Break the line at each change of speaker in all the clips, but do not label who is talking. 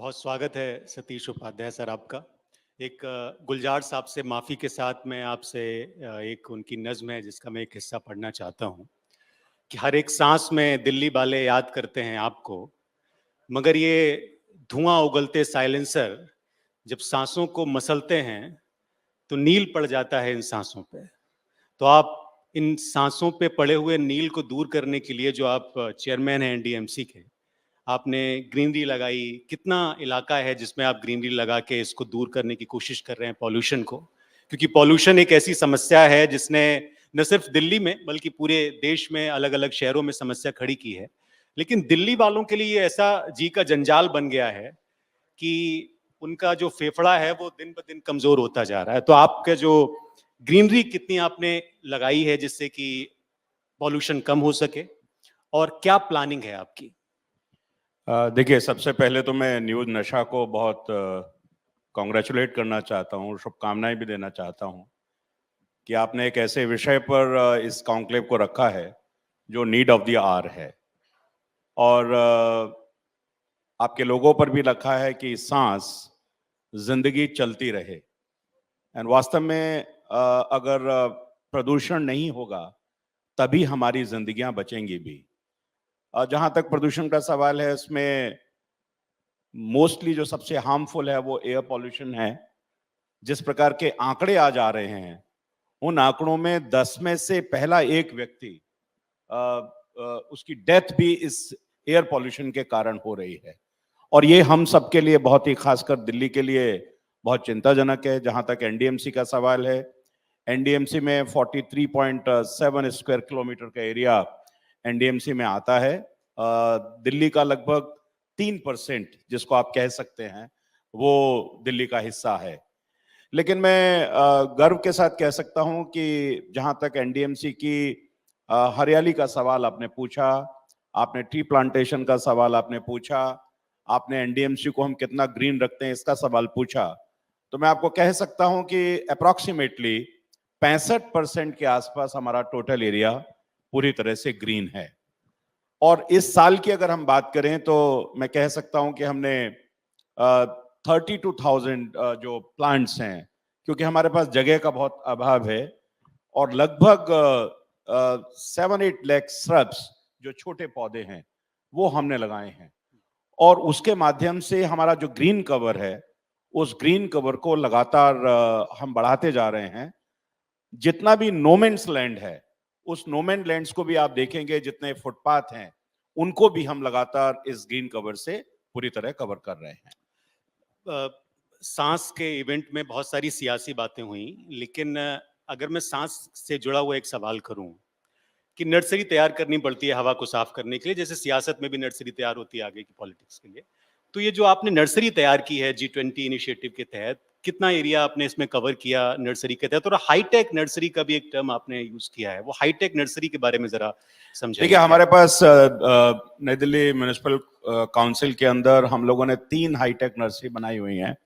बहुत स्वागत है सतीश उपाध्याय सर आपका। एक गुलजार साहब से माफ़ी के साथ मैं आपसे एक उनकी नज़्म है जिसका मैं एक हिस्सा पढ़ना चाहता हूँ कि हर एक सांस में दिल्ली वाले याद करते हैं आपको, मगर ये धुआं उगलते साइलेंसर जब सांसों को मसलते हैं तो नील पड़ जाता है इन सांसों पे। तो आप इन सांसों पे पड़े हुए नील को दूर करने के लिए जो आप चेयरमैन हैं एनडीएमसी के, आपने ग्रीनरी लगाई। कितना इलाका है जिसमें आप ग्रीनरी लगा के इसको दूर करने की कोशिश कर रहे हैं पॉल्यूशन को? क्योंकि पॉल्यूशन एक ऐसी समस्या है जिसने न सिर्फ दिल्ली में बल्कि पूरे देश में अलग अलग शहरों में समस्या खड़ी की है। लेकिन दिल्ली वालों के लिए ये ऐसा जी का जंजाल बन गया है कि उनका जो फेफड़ा है वो दिन ब दिन कमजोर होता जा रहा है। तो आपका जो ग्रीनरी कितनी आपने लगाई है जिससे कि पॉल्यूशन कम हो सके, और क्या प्लानिंग है आपकी?
देखिए, सबसे पहले तो मैं न्यूज़ नशा को बहुत कॉन्ग्रेचुलेट करना चाहता हूँ, शुभकामनाएं भी देना चाहता हूँ कि आपने एक ऐसे विषय पर इस कॉन्क्लेव को रखा है जो नीड ऑफ द आवर है। और आपके लोगों पर भी रखा है कि सांस जिंदगी चलती रहे। एंड वास्तव में अगर प्रदूषण नहीं होगा तभी हमारी जिंदगियां बचेंगी भी। जहां तक प्रदूषण का सवाल है, उसमें मोस्टली जो सबसे हार्मफुल है वो एयर पॉल्यूशन है। जिस प्रकार के आंकड़े आज आ रहे हैं, उन आंकड़ों में 10 में से पहला एक व्यक्ति उसकी डेथ भी इस एयर पॉल्यूशन के कारण हो रही है। और ये हम सबके लिए, बहुत ही खासकर दिल्ली के लिए बहुत चिंताजनक है। जहां तक एनडीएमसी का सवाल है, एनडीएमसी में 43.7 स्क्वायर किलोमीटर का एरिया एनडीएमसी में आता है। दिल्ली का लगभग 3% जिसको आप कह सकते हैं वो दिल्ली का हिस्सा है। लेकिन मैं गर्व के साथ कह सकता हूं कि जहां तक एनडीएमसी की हरियाली का सवाल आपने पूछा, आपने ट्री प्लांटेशन का सवाल आपने पूछा, आपने एनडीएमसी को हम कितना ग्रीन रखते हैं इसका सवाल पूछा, तो मैं आपको कह सकता हूं कि अप्रॉक्सीमेटली 65% के आसपास हमारा टोटल एरिया पूरी तरह से ग्रीन है। और इस साल की अगर हम बात करें तो मैं कह सकता हूं कि हमने 32,000 जो प्लांट्स हैं, क्योंकि हमारे पास जगह का बहुत अभाव है, और लगभग 7-8 लाख श्रब्स जो छोटे पौधे हैं वो हमने लगाए हैं। और उसके माध्यम से हमारा जो ग्रीन कवर है, उस ग्रीन कवर को लगातार हम बढ़ाते जा रहे हैं। जितना भी नोमेंस लैंड है, उस नोमेन लैंड्स को भी आप देखेंगे, जितने फुटपाथ हैं उनको भी हम लगातार इस ग्रीन कवर से पूरी तरह कवर कर रहे हैं।
सांस के इवेंट में बहुत सारी सियासी बातें हुई, लेकिन अगर मैं सांस से जुड़ा हुआ एक सवाल करूं कि नर्सरी तैयार करनी पड़ती है हवा को साफ करने के लिए, जैसे सियासत में भी नर्सरी तैयार होती है आगे की पॉलिटिक्स के लिए। तो ये जो आपने नर्सरी तैयार की है G20 इनिशिएटिव के तहत, कितना एरिया आपने इसमें कवर किया नर्सरी के तहत? और हाईटेक नर्सरी का भी एक टर्म आपने यूज किया है, वो हाईटेक नर्सरी के बारे में जरा समझाइए।
देखिए, हमारे पास नई दिल्ली म्युनिसिपल काउंसिल के अंदर हम लोगों ने 3 हाईटेक नर्सरी बनाई हुई हैं।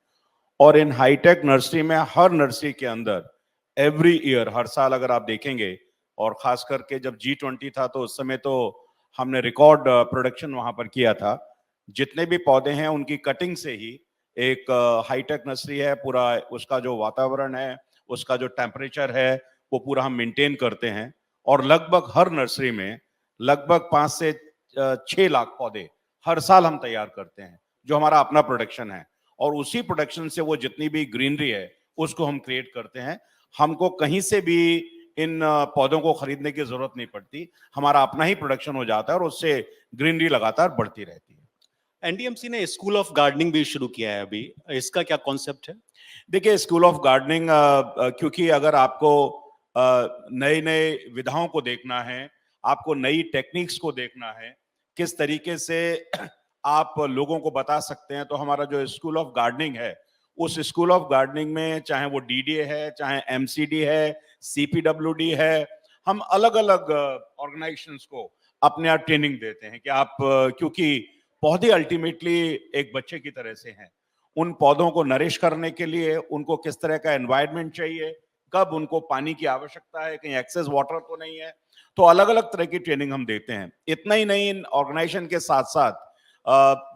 और इन हाईटेक नर्सरी में, हर नर्सरी के अंदर एवरी ईयर, हर साल अगर आप देखेंगे, और खास करके जब G20 था तो उस समय तो हमने रिकॉर्ड प्रोडक्शन वहां पर किया था। जितने भी पौधे हैं उनकी कटिंग से ही एक हाईटेक नर्सरी है। पूरा उसका जो वातावरण है, उसका जो टेम्परेचर है, वो पूरा हम मेंटेन करते हैं। और लगभग हर नर्सरी में लगभग 5 से 6 लाख पौधे हर साल हम तैयार करते हैं, जो हमारा अपना प्रोडक्शन है। और उसी प्रोडक्शन से वो जितनी भी ग्रीनरी है उसको हम क्रिएट करते हैं। हमको कहीं से भी इन पौधों को खरीदने की जरूरत नहीं पड़ती, हमारा अपना ही प्रोडक्शन हो जाता है और उससे ग्रीनरी लगातार बढ़ती रहती है।
एनडीएमसी ने स्कूल ऑफ गार्डनिंग भी शुरू किया है अभी, इसका क्या कॉन्सेप्ट है?
देखिए, स्कूल ऑफ गार्डनिंग, क्योंकि अगर आपको नए नए विधाओं को देखना है, आपको नई टेक्निक्स को देखना है, किस तरीके से आप लोगों को बता सकते हैं, तो हमारा जो स्कूल ऑफ गार्डनिंग है, उस स्कूल ऑफ गार्डनिंग में चाहे वो डीडीए है, चाहे एमसीडी है, सीपीडब्ल्यूडी है, हम अलग अलग ऑर्गेनाइजेशंस को अपने यहाँ ट्रेनिंग देते हैं कि आप, क्योंकि पौधे अल्टीमेटली एक बच्चे की तरह से हैं। उन पौधों को नरिश करने के लिए उनको किस तरह का एनवायरनमेंट चाहिए, कब उनको पानी की आवश्यकता है, कहीं एक्सेस वाटर तो नहीं है, तो अलग अलग तरह की ट्रेनिंग हम देते हैं। इतना ही नहीं, इन ऑर्गेनाइजेशन के साथ साथ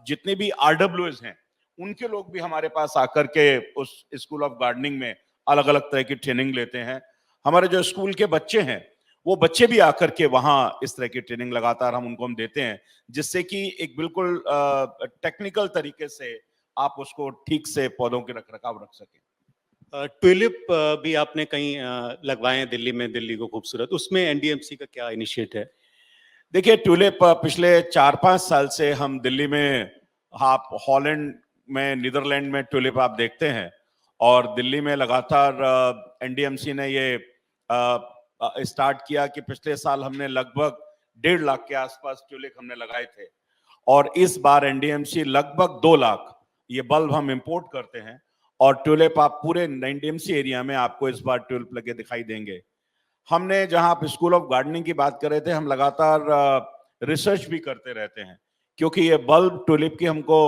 जितने भी आरडब्ल्यूएस हैं उनके लोग भी हमारे पास आकर के उस स्कूल ऑफ गार्डनिंग में अलग अलग तरह की ट्रेनिंग लेते हैं। हमारे जो स्कूल के बच्चे हैं वो बच्चे भी आकर के वहां इस तरह की ट्रेनिंग लगातार हम देते हैं, जिससे कि एक बिल्कुल टेक्निकल तरीके से आप उसको ठीक से पौधों के रख रखाव रख सकें।
ट्यूलिप भी आपने कहीं लगवाए हैं दिल्ली में, दिल्ली को खूबसूरत, उसमें एनडीएमसी का क्या इनिशिएटिव है?
देखिए ट्यूलिप पिछले 4-5 साल से हम दिल्ली में, आप हॉलैंड में, नीदरलैंड में ट्यूलिप आप देखते हैं, और दिल्ली में लगातार एनडीएमसी ने ये स्टार्ट किया कि पिछले साल हमने लगभग 1.5 लाख के आसपास ट्यूलिप हमने लगाए थे, और इस बार एनडीएमसी लगभग 2 लाख ये बल्ब हम इंपोर्ट करते हैं, और ट्यूलिप आप पूरे एनडीएमसी एरिया में आपको इस बार ट्यूलिप लगे दिखाई देंगे। हमने, जहां आप स्कूल ऑफ गार्डनिंग की बात कर रहे थे, हम लगातार रिसर्च भी करते रहते हैं, क्योंकि ये बल्ब ट्यूलिप की हमको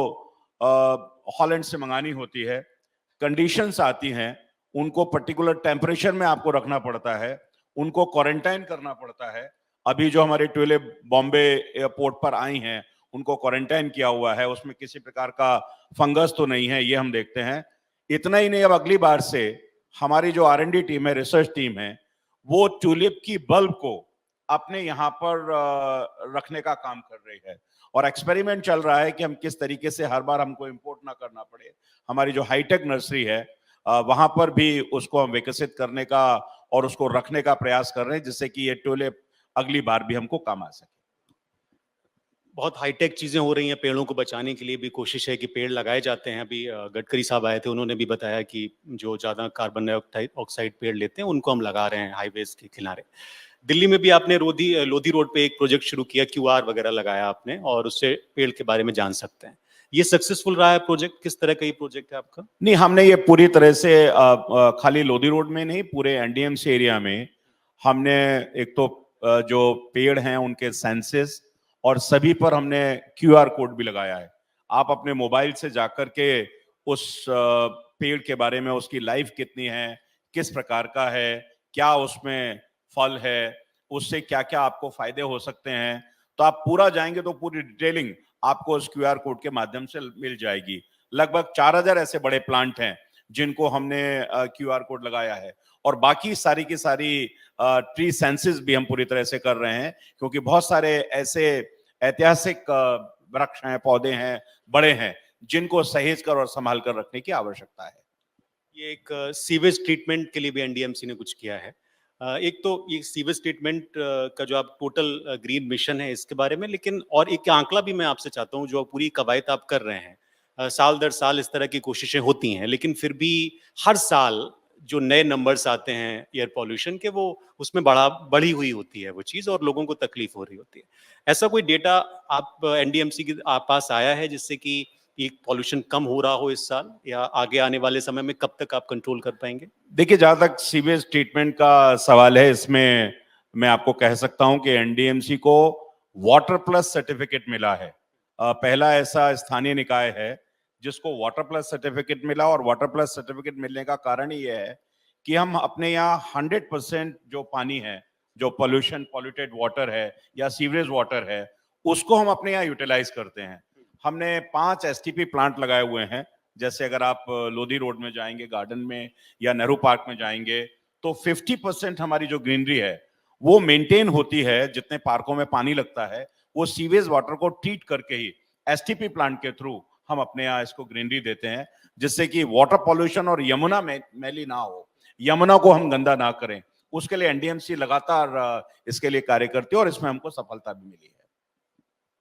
हॉलैंड से मंगानी होती है, कंडीशंस आती हैं, उनको पर्टिकुलर टेम्परेचर में आपको रखना पड़ता है, उनको क्वारंटाइन करना पड़ता है। अभी जो हमारे ट्यूलिप बॉम्बे एयरपोर्ट पर आई हैं, उनको क्वारंटाइन किया हुआ है, उसमें किसी प्रकार का फंगस तो नहीं है, ये हम देखते हैं। इतना ही नहीं, अब अगली बार से हमारी जो R&D टीम है, रिसर्च टीम है, वो ट्यूलिप की बल्ब को अपने यहाँ पर रखने का काम कर रही है, और एक्सपेरिमेंट चल रहा है कि हम किस तरीके से हर बार हमको इंपोर्ट ना करना पड़े। हमारी जो हाईटेक नर्सरी है वहां पर भी उसको हम विकसित करने का और उसको रखने का प्रयास कर रहे हैं, जिससे कि ये ट्यूलिप अगली बार भी हमको काम आ सके।
बहुत हाईटेक चीजें हो रही हैं, पेड़ों को बचाने के लिए भी कोशिश है कि पेड़ लगाए जाते हैं। अभी गडकरी साहब आए थे, उन्होंने भी बताया कि जो ज्यादा कार्बन डाइऑक्साइड पेड़ लेते हैं उनको हम लगा रहे हैं हाईवेज के किनारे। दिल्ली में भी आपने लोधी रोड पे एक प्रोजेक्ट शुरू किया, क्यूआर वगैरह लगाया आपने, और उससे पेड़ के बारे में जान सकते हैं। ये सक्सेसफुल रहा है प्रोजेक्ट? किस तरह का ये प्रोजेक्ट है आपका?
नहीं, हमने ये पूरी तरह से खाली लोधी रोड में नहीं, पूरे एनडीएमसी एरिया में हमने एक तो जो पेड़ हैं उनके सेंसेस, और सभी पर हमने क्यूआर कोड भी लगाया है। आप अपने मोबाइल से जाकर के उस पेड़ के बारे में, उसकी लाइफ कितनी है, किस प्रकार का है, क्या उसमें फल है, उससे क्या क्या आपको फायदे हो सकते हैं, तो आप पूरा जाएंगे तो पूरी डिटेलिंग आपको उस क्यूआर कोड के माध्यम से मिल जाएगी। लगभग 4000 ऐसे बड़े प्लांट हैं जिनको हमने क्यूआर कोड लगाया है, और बाकी सारी की सारी ट्री सेंसेस भी हम पूरी तरह से कर रहे हैं, क्योंकि बहुत सारे ऐसे ऐतिहासिक वृक्ष हैं, पौधे हैं, बड़े हैं, जिनको सहेज कर और संभाल कर रखने की आवश्यकता है।
ये एक सीवेज ट्रीटमेंट के लिए भी एनडीएमसी ने कुछ किया है। एक तो ये सीवेज ट्रीटमेंट का जो आप टोटल ग्रीन मिशन है इसके बारे में, लेकिन और एक आंकड़ा भी मैं आपसे चाहता हूँ, जो पूरी कवायद आप कर रहे हैं। साल दर साल इस तरह की कोशिशें होती हैं, लेकिन फिर भी हर साल जो नए नंबर्स आते हैं एयर पॉल्यूशन के, वो उसमें बढ़ी हुई होती है वो चीज़, और लोगों को तकलीफ हो रही होती है। ऐसा कोई डेटा आप एनडीएमसी के पास आया है जिससे कि ये पॉल्यूशन कम हो रहा हो इस साल, या आगे आने वाले समय में कब तक आप कंट्रोल कर पाएंगे?
देखिए, जहां तक सीवेज ट्रीटमेंट का सवाल है, इसमें मैं आपको कह सकता हूं कि एनडीएमसी को वाटर प्लस सर्टिफिकेट मिला है। पहला ऐसा स्थानीय निकाय है जिसको वाटर प्लस सर्टिफिकेट मिला, और वाटर प्लस सर्टिफिकेट मिलने का कारण ये है कि हम अपने यहाँ 100% जो पानी है, जो पॉल्यूटेड वाटर है या सीवरेज वाटर है, उसको हम अपने यहाँ यूटिलाइज करते हैं। हमने 5 एसटीपी प्लांट लगाए हुए हैं। जैसे अगर आप लोधी रोड में जाएंगे, गार्डन में या नेहरू पार्क में जाएंगे, तो 50% हमारी जो ग्रीनरी है वो मेंटेन होती है। जितने पार्कों में पानी लगता है, वो सीवेज वाटर को ट्रीट करके ही एसटीपी प्लांट के थ्रू हम अपने यहाँ इसको ग्रीनरी देते हैं, जिससे कि वाटर पॉल्यूशन और यमुना में मैली ना हो, यमुना को हम गंदा ना करें। उसके लिए एनडीएमसी लगातार इसके लिए कार्य करती है, और इसमें हमको सफलता भी मिली है।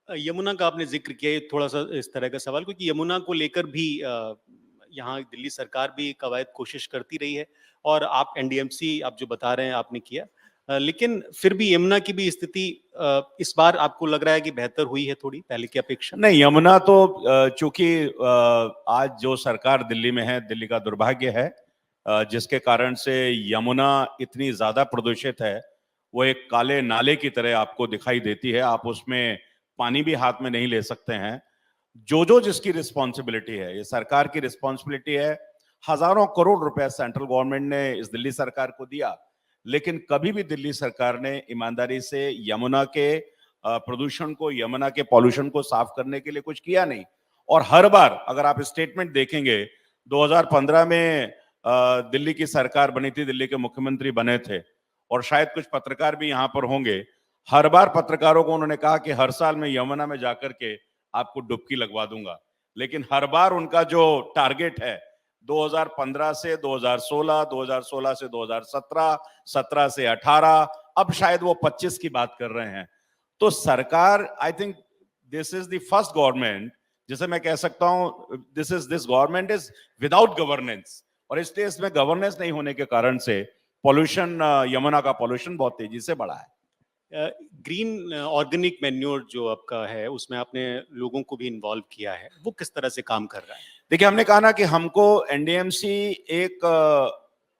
यमुना का आपने जिक्र किया, ये थोड़ा सा इस तरह का सवाल, क्योंकि यमुना को लेकर भी यहाँ दिल्ली सरकार भी कवायद कोशिश करती रही है, और आप एनडीएमसी आप जो बता रहे हैं आपने किया, लेकिन फिर भी यमुना की भी स्थिति इस बार आपको लग रहा है कि बेहतर हुई है थोड़ी पहले की अपेक्षा?
नहीं, यमुना तो चूंकि आज जो सरकार दिल्ली में है, दिल्ली का दुर्भाग्य है, जिसके कारण से यमुना इतनी ज्यादा प्रदूषित है, वो एक काले नाले की तरह आपको दिखाई देती है। आप उसमें पानी भी हाथ में नहीं ले सकते हैं। जो जिसकी रिस्पॉन्सिबिलिटी है, ये सरकार की रिस्पॉन्सिबिलिटी है। हजारों करोड़ रुपए सेंट्रल गवर्नमेंट ने इस दिल्ली सरकार को दिया, लेकिन कभी भी दिल्ली सरकार ने ईमानदारी से यमुना के प्रदूषण को, यमुना के पॉल्यूशन को साफ करने के लिए कुछ किया नहीं। और हर बार अगर आप स्टेटमेंट देखेंगे 2015 में दिल्ली की सरकार बनी थी, दिल्ली के मुख्यमंत्री बने थे और शायद कुछ पत्रकार भी यहाँ पर होंगे। हर बार पत्रकारों को उन्होंने कहा कि हर साल मैं यमुना में जाकर के आपको डुबकी लगवा दूंगा, लेकिन हर बार उनका जो टारगेट है 2015 से 2016, 2016 से 2017, 17 से 18, अब शायद वो 25 की बात कर रहे हैं। तो सरकार, I think this is the first government, जैसे मैं कह सकता हूं this government is without governance, और इसलिए इसमें गवर्नेंस नहीं होने के कारण से पॉल्यूशन, यमुना का पॉल्यूशन बहुत तेजी से बढ़ा है।
ग्रीन ऑर्गेनिक मैन्योर जो आपका है उसमें आपने लोगों को भी इन्वॉल्व किया है, वो किस तरह से काम कर रहा है?
देखिए, हमने कहा ना कि हमको एनडीएमसी एक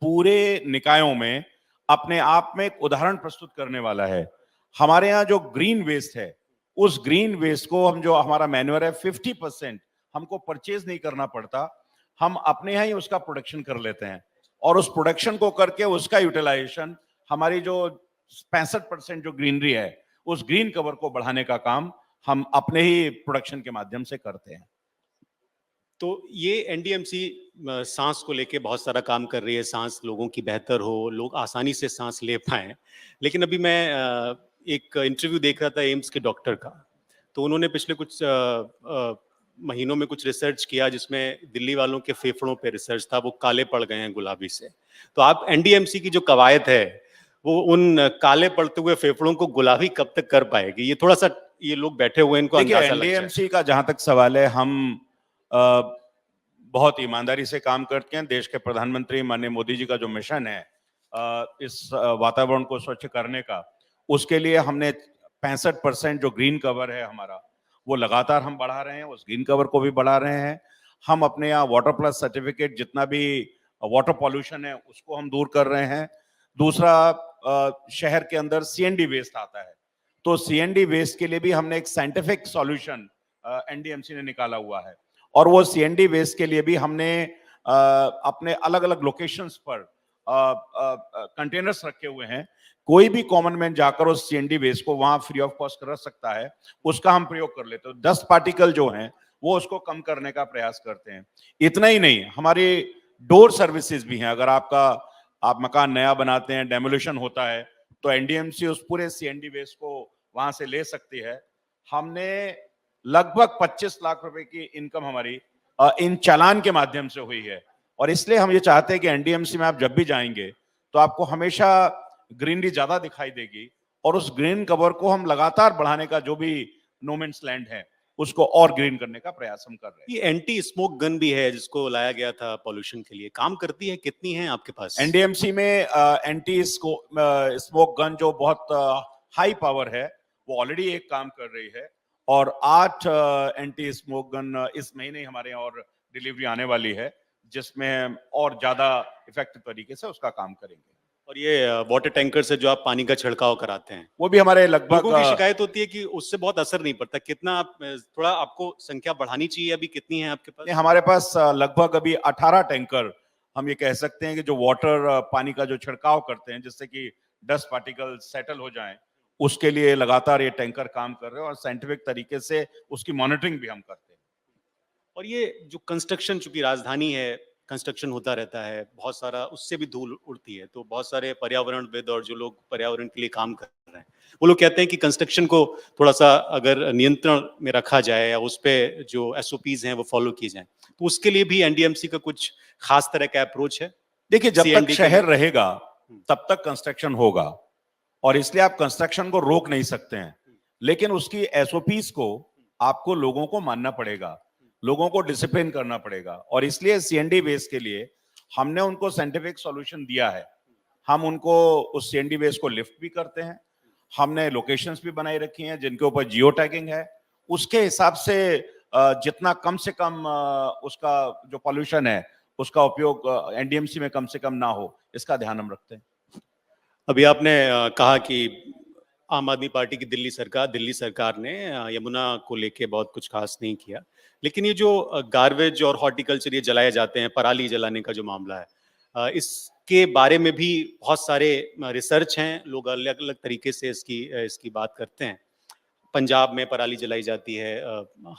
पूरे निकायों में अपने आप में एक उदाहरण प्रस्तुत करने वाला है। हमारे यहाँ जो ग्रीन वेस्ट है, उस ग्रीन वेस्ट को हम, जो हमारा मैन्योर है, 50% हमको परचेज नहीं करना पड़ता, हम अपने यहाँ ही उसका प्रोडक्शन कर लेते हैं और उस प्रोडक्शन को करके उसका यूटिलाइजेशन, हमारी जो 65% जो ग्रीनरी है उस ग्रीन कवर को बढ़ाने का काम हम अपने ही प्रोडक्शन के माध्यम से करते हैं।
तो ये एनडीएमसी सांस को लेके बहुत सारा काम कर रही है, सांस लोगों की बेहतर हो, लोग आसानी से सांस ले पाए। लेकिन अभी मैं एक इंटरव्यू देख रहा था एम्स के डॉक्टर का, तो उन्होंने पिछले कुछ महीनों में कुछ रिसर्च किया जिसमें दिल्ली वालों के फेफड़ों पे रिसर्च था, वो काले पड़ गए हैं गुलाबी से। तो आप एनडीएमसी की जो कवायद है वो उन काले पड़ते हुए फेफड़ों को गुलाबी कब तक कर पाएगी? ये थोड़ा सा, ये लोग बैठे हुए इनको
देखिए,
अंदाजा लग जाए।
एनडीएमसी का जहां तक सवाल है, हम बहुत ईमानदारी से काम करते हैं। देश के प्रधानमंत्री माननीय मोदी जी का जो मिशन है इस वातावरण को स्वच्छ करने का, उसके लिए हमने 65% जो ग्रीन कवर है हमारा, वो लगातार हम बढ़ा रहे हैं, उस ग्रीन कवर को भी बढ़ा रहे हैं। हम अपने यहाँ वाटर प्लस सर्टिफिकेट, जितना भी वाटर पॉल्यूशन है उसको हम दूर कर रहे हैं। दूसरा, शहर के अंदर सीएनडी वेस्ट आता है, तो सीएनडी वेस्ट के लिए भी हमने एक साइंटिफिक सॉल्यूशन एनडीएमसी ने निकाला हुआ है, और वो सीएनडी वेस्ट के लिए भी हमने अपने अलग अलग लोकेशंस पर कंटेनर्स रखे हुए हैं। कोई भी कॉमन मैन जाकर उस सीएनडी वेस्ट को वहां फ्री ऑफ कॉस्ट कर सकता है, उसका हम प्रयोग कर लेते हैं। 10 पार्टिकल जो हैं वो उसको कम करने का प्रयास करते हैं। इतना ही नहीं, हमारी डोर सर्विसेज भी हैं। अगर आप मकान नया बनाते हैं, डेमोलिशन होता है, तो एनडीएमसी उस पूरे सीएनडी वेस्ट को वहां से ले सकती है। हमने लगभग 25 लाख रुपए की इनकम हमारी इन चालान के माध्यम से हुई है, और इसलिए हम ये चाहते हैं कि एनडीएमसी में आप जब भी जाएंगे तो आपको हमेशा ग्रीनरी ज्यादा दिखाई देगी, और उस ग्रीन कवर को हम लगातार बढ़ाने का, जो भी नो मैन्स लैंड है उसको और ग्रीन करने का प्रयास हम कर रहे हैं।
ये एंटी स्मोक गन भी है जिसको लाया गया था पॉल्यूशन के लिए, काम करती है? कितनी है आपके पास?
एनडीएमसी में एंटी स्मोक गन जो बहुत हाई पावर है, वो ऑलरेडी एक काम कर रही है, और 8 एंटी स्मोक गन इस महीने हमारे यहाँ और डिलीवरी आने वाली है, जिसमें और ज्यादा इफेक्टिव तरीके से उसका काम करेंगे।
और ये वाटर टैंकर से जो आप पानी का छिड़काव कराते हैं,
वो भी हमारे लगभग,
लोगों की शिकायत होती है कि उससे बहुत असर नहीं पड़ता। कितना आप, थोड़ा आपको संख्या बढ़ानी चाहिए, अभी कितनी है आपके पास?
हमारे पास लगभग अभी 18 टैंकर, हम ये कह सकते हैं कि जो वाटर पानी का जो छिड़काव करते हैं जिससे कि डस्ट पार्टिकल सेटल हो जाएं, उसके लिए लगातार ये टैंकर काम कर रहे हैं, और साइंटिफिक तरीके से उसकी मॉनिटरिंग भी हम करते हैं।
और ये जो कंस्ट्रक्शन, चूंकि राजधानी है, कंस्ट्रक्शन होता रहता है, बहुत सारा उससे भी धूल उड़ती है, तो बहुत सारे पर्यावरणविद और जो लोग पर्यावरण के लिए काम कर रहे हैं वो लोग कहते हैं कि कंस्ट्रक्शन को थोड़ा सा अगर नियंत्रण में रखा जाए या उस पे जो एसओपीज हैं वो फॉलो की जाए, तो उसके लिए भी एनडीएमसी का कुछ खास तरह का अप्रोच है?
देखिए, जब तक
CND के
शहर
लिए?
रहेगा तब तक कंस्ट्रक्शन होगा, और इसलिए आप कंस्ट्रक्शन को रोक नहीं सकते हैं, लेकिन उसकी एसओपीज को आपको लोगों को मानना पड़ेगा, लोगों को डिसिप्लिन करना पड़ेगा, और इसलिए सीएनडी वेस्ट के लिए हमने उनको साइंटिफिक सॉल्यूशन दिया है। हम उनको उस सीएनडी वेस्ट को लिफ्ट भी करते हैं, हमने लोकेशंस भी बनाई रखी हैं जिनके ऊपर जियो टैगिंग है, उसके हिसाब से जितना कम से कम उसका जो पॉल्यूशन है उसका उपयोग एनडीएमसी में कम से कम ना हो, इसका ध्यान हम रखते हैं।
अभी आपने कहा कि आम आदमी पार्टी की दिल्ली सरकार ने यमुना को लेके बहुत कुछ खास नहीं किया, लेकिन ये जो गार्बेज और हॉर्टिकल्चर ये जलाए जाते हैं, पराली जलाने का जो मामला है, इसके बारे में भी बहुत सारे रिसर्च हैं, लोग अलग अलग तरीके से इसकी बात करते हैं। पंजाब में पराली जलाई जाती है,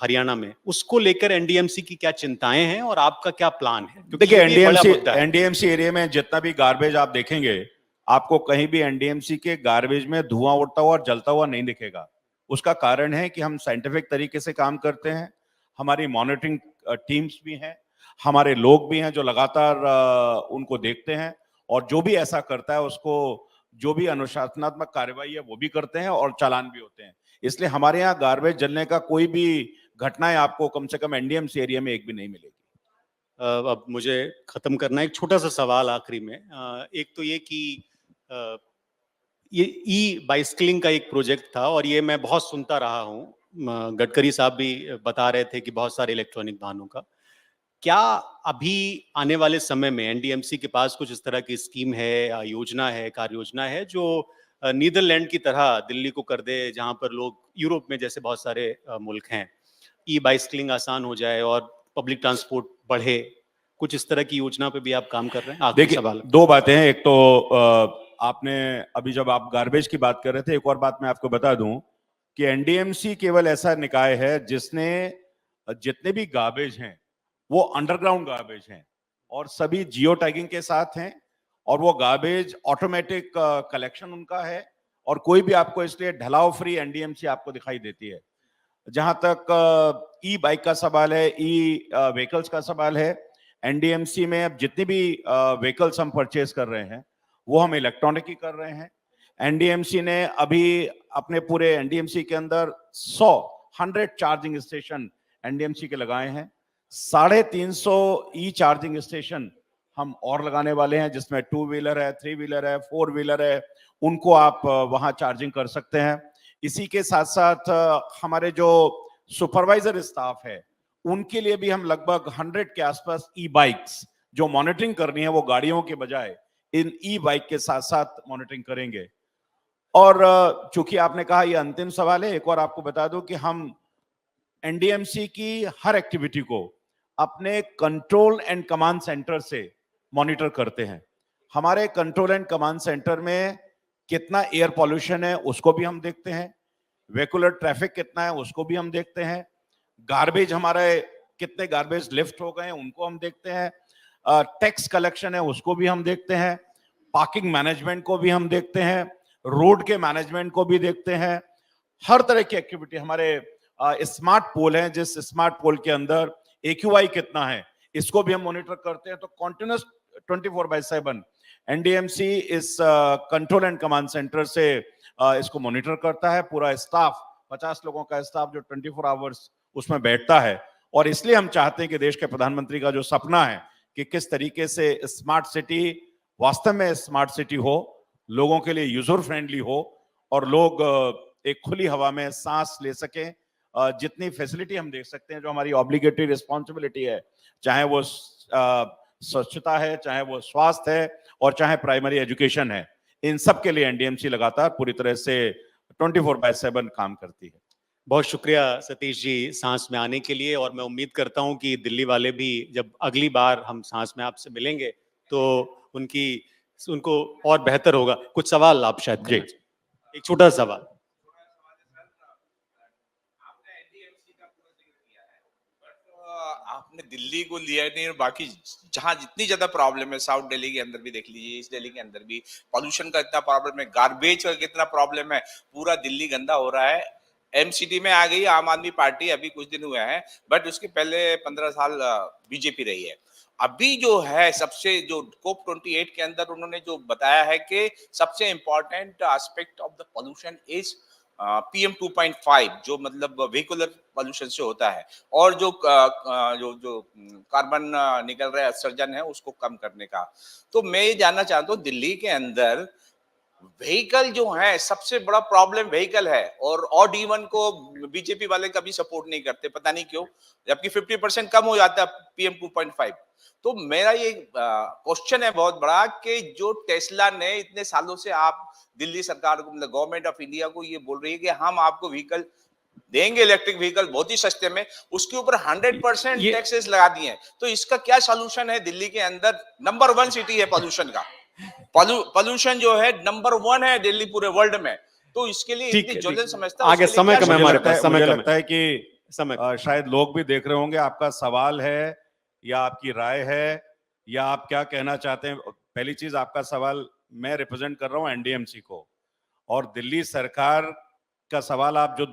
हरियाणा में, उसको लेकर एनडीएमसी की क्या चिंताएं हैं और आपका क्या प्लान है? क्योंकि
देखिए,
ये भी एक बड़ा मुद्दा है।
एनडीएमसी एरिया में जितना भी गार्बेज आप देखेंगे, आपको कहीं भी एनडीएमसी के गार्बेज में धुआं उड़ता हुआ और जलता हुआ नहीं दिखेगा। उसका कारण है कि हम साइंटिफिक तरीके से काम करते हैं, हमारी मॉनिटरिंग टीम्स भी हैं, हमारे लोग भी हैं जो लगातार उनको देखते हैं, और जो भी ऐसा करता है उसको जो भी अनुशासनात्मक कार्रवाई है वो भी करते हैं और चालान भी होते हैं। इसलिए हमारे यहाँ गार्बेज जलने का कोई भी घटनाएं आपको कम से कम एनडीएमसी एरिया में एक भी नहीं मिलेगी।
अब मुझे खत्म करना है, एक छोटा सा सवाल आखिरी में। एक तो ये कि ये ई बाइसिकलिंग का एक प्रोजेक्ट था और ये मैं बहुत सुनता रहा हूँ, गडकरी साहब भी बता रहे थे कि बहुत सारे इलेक्ट्रॉनिक वाहनों का, क्या अभी आने वाले समय में एनडीएमसी के पास कुछ इस तरह की स्कीम है या योजना है, कार्य योजना है जो नीदरलैंड की तरह दिल्ली को कर दे, जहां पर लोग, यूरोप में जैसे बहुत सारे मुल्क हैं, ई बाइसिकलिंग आसान हो जाए और पब्लिक ट्रांसपोर्ट बढ़े? कुछ इस तरह की योजना पे भी आप काम कर रहे हैं? आखिरी
देखिए,
सवाल।
दो बातें हैं। एक तो आपने अभी जब आप गार्बेज की बात कर रहे थे, एक और बात मैं आपको बता दूं कि एनडीएमसी केवल ऐसा निकाय है जिसने जितने भी गार्बेज हैं वो अंडरग्राउंड गार्बेज हैं और सभी जियो टैगिंग के साथ हैं, और वो गार्बेज ऑटोमेटिक कलेक्शन उनका है, और कोई भी आपको इसलिए ढलाव फ्री एनडीएमसी आपको दिखाई देती है। जहां तक ई बाइक का सवाल है, ई व्हीकल्स का सवाल है, एनडीएमसी में अब जितनी भी व्हीकल्स हम परचेज कर रहे हैं वो हम इलेक्ट्रॉनिक ही कर रहे हैं। एनडीएमसी ने अभी अपने पूरे एनडीएमसी के अंदर 100 चार्जिंग स्टेशन एनडीएमसी के लगाए हैं। 350 ई चार्जिंग स्टेशन हम और लगाने वाले हैं, जिसमें 2 व्हीलर है, 3 व्हीलर है, 4 व्हीलर है, उनको आप वहां चार्जिंग कर सकते हैं। इसी के साथ साथ हमारे जो सुपरवाइजर स्टाफ है उनके लिए भी हम लगभग 100 के आसपास ई बाइक्स जो मॉनिटरिंग करनी है वो गाड़ियों के बजाय इन ई बाइक के साथ साथ मॉनिटरिंग करेंगे। और चूंकि आपने कहा ये अंतिम सवाल है, एक और आपको बता दूं कि हम एनडीएमसी की हर एक्टिविटी को अपने कंट्रोल एंड कमांड सेंटर से मॉनिटर करते हैं। हमारे कंट्रोल एंड कमांड सेंटर में कितना एयर पॉल्यूशन है उसको भी हम देखते हैं, वेहिकुलर ट्रैफिक कितना है उसको भी हम देखते हैं, गार्बेज हमारे कितने गार्बेज लिफ्ट हो गए हैं उनको हम देखते हैं, टैक्स कलेक्शन है उसको भी हम देखते हैं, पार्किंग मैनेजमेंट को भी हम देखते हैं, रोड के मैनेजमेंट को भी देखते हैं। हर तरह की एक्टिविटी हमारे स्मार्ट पोल हैं, जिस स्मार्ट पोल के अंदर एक्यूआई कितना है इसको भी हम मॉनिटर करते हैं। तो कॉन्टिन्यूस 24/7 एनडीएमसी इस कंट्रोल एंड कमांड सेंटर से इसको मॉनिटर करता है। पूरा स्टाफ, 50 लोगों का स्टाफ जो 24 आवर्स उसमें बैठता है, और इसलिए हम चाहते हैं कि देश के प्रधानमंत्री का जो सपना है कि किस तरीके से स्मार्ट सिटी वास्तव में स्मार्ट सिटी हो, लोगों के लिए यूजर फ्रेंडली हो और लोग एक खुली हवा में सांस ले सकें। जितनी फैसिलिटी हम देख सकते हैं, जो हमारी ऑब्लिगेटरी रिस्पॉन्सिबिलिटी है, चाहे वो स्वच्छता है, चाहे वो स्वास्थ्य है, और चाहे प्राइमरी एजुकेशन है, इन सब के लिए एनडीएमसी लगातार पूरी तरह से 24/7 काम करती है।
बहुत शुक्रिया सतीश जी सांस में आने के लिए, और मैं उम्मीद करता हूं कि दिल्ली वाले भी जब अगली बार हम सांस में आपसे मिलेंगे तो उनको और बेहतर होगा। कुछ सवाल आप शायद करना चाहिए, एक छोटा सवाल।
आपने दिल्ली को लिया नहीं, और बाकी जहां जितनी ज्यादा प्रॉब्लम है, साउथ दिल्ली के अंदर भी देख लीजिए, ईस्ट दिल्ली के अंदर भी पॉल्यूशन का इतना प्रॉब्लम है, गार्बेज का कितना प्रॉब्लम है, पूरा दिल्ली गंदा हो रहा है। एमसीडी में आ गई आम आदमी पार्टी, अभी कुछ दिन हुए हैं, बट उसके पहले 15 साल बीजेपी रही है। अभी जो है सबसे जो COP 28 के अंदर उन्होंने जो बताया है कि सबसे important aspect of the pollution is PM 2.5, जो मतलब व्हीकुलर पोल्यूशन से होता है, और जो कार्बन निकल रहा है उत्सर्जन है उसको कम करने का। तो मैं ये जानना चाहता हूँ, दिल्ली के अंदर व्हीकल जो है सबसे बड़ा प्रॉब्लम व्हीकल है, और D1 को बीजेपी वाले कभी सपोर्ट नहीं करते, पता नहीं क्यों, जबकि 50% कम हो जाता है PM 2.5। तो मेरा ये क्वेश्चन है बहुत बड़ा कि जो टेस्ला ने इतने सालों से, आप दिल्ली सरकार को, मतलब गवर्नमेंट ऑफ इंडिया को ये बोल रही है कि हम आपको व्हीकल देंगे, इलेक्ट्रिक व्हीकल बहुत ही सस्ते में, उसके ऊपर 100% टैक्सेस लगा दिए हैं। तो इसका क्या सॉल्यूशन है? दिल्ली के अंदर नंबर 1 सिटी है पॉल्यूशन का, पॉल्यूशन जो है नंबर 1 है दिल्ली पूरे वर्ल्ड में, तो इसके लिए
ठीक
इतनी
है,
ज्वलन
ठीक है।
समझता
आगे
उसके लिए
समय
क्या
कम है
शुरू
हमारे
करना
पास, समय
मुझे
कम
लगता है कि
समय
शायद लोग भी देख रहे होंगे, आपका सवाल है या आपकी राय है या आप क्या कहना चाहते हैं। पहली चीज, आपका सवाल, मैं रिप्रेजेंट कर रहा हूं एनडीएमसी को, और दिल्ली सरकार का सवाल आप जो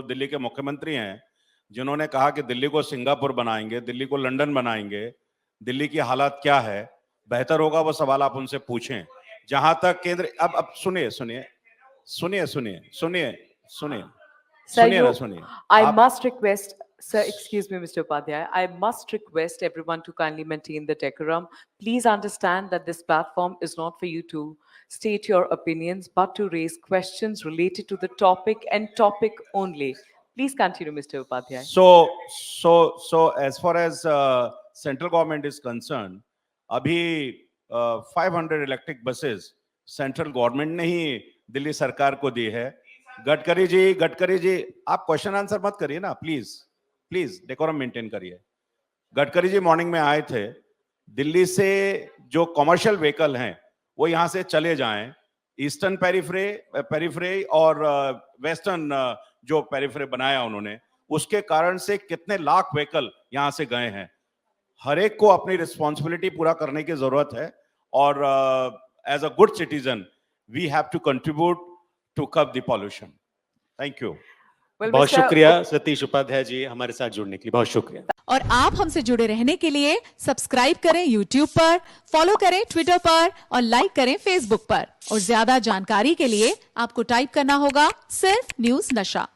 दिल्ली के मुख्यमंत्री हैं, जिन्होंने कहा कि दिल्ली को सिंगापुर बनाएंगे, दिल्ली को लंदन बनाएंगे, दिल्ली की हालत क्या है, बेहतर होगा वो सवाल आप उनसे पूछें। जहां तक केंद्र, अब सुनिए सुनिए सुनिए सुनिए सुनिए सुनिए
Sir,
सुनिए ना सुनिए
I
आप।
must request, sir, excuse me, Mr. Upadhyay, I must request everyone to kindly maintain the decorum. Please understand that this platform is not for you to state your opinions, but to raise questions related to the topic and topic only. Please continue, Mr. Upadhyay.
So as far as central government is concerned, अभी 500 electric buses central government ने ही दिल्ली सरकार को दी है। गडकरी जी आप question answer मत करिए ना, please decorum maintain करिए। गडकरी जी मॉर्निंग में आए थे, दिल्ली से जो कमर्शियल व्हीकल हैं वो यहां से चले जाएं, ईस्टर्न पेरिफेरी और वेस्टर्न जो पेरिफेरी बनाया उन्होंने, उसके कारण से कितने लाख व्हीकल यहां से गए हैं। हर एक को अपनी रिस्पॉन्सिबिलिटी पूरा करने की जरूरत है, और as a good citizen we have to contribute to curb the pollution. Thank you.
Well,
बहुत
Mr.
शुक्रिया सतीश उपाध्याय जी हमारे साथ जुड़ने के लिए, बहुत शुक्रिया।
और आप हमसे जुड़े रहने के लिए सब्सक्राइब करें YouTube पर, फॉलो करें Twitter पर और लाइक करें Facebook पर। और ज्यादा जानकारी के लिए आपको टाइप करना होगा सिर्फ न्यूज़ नशा।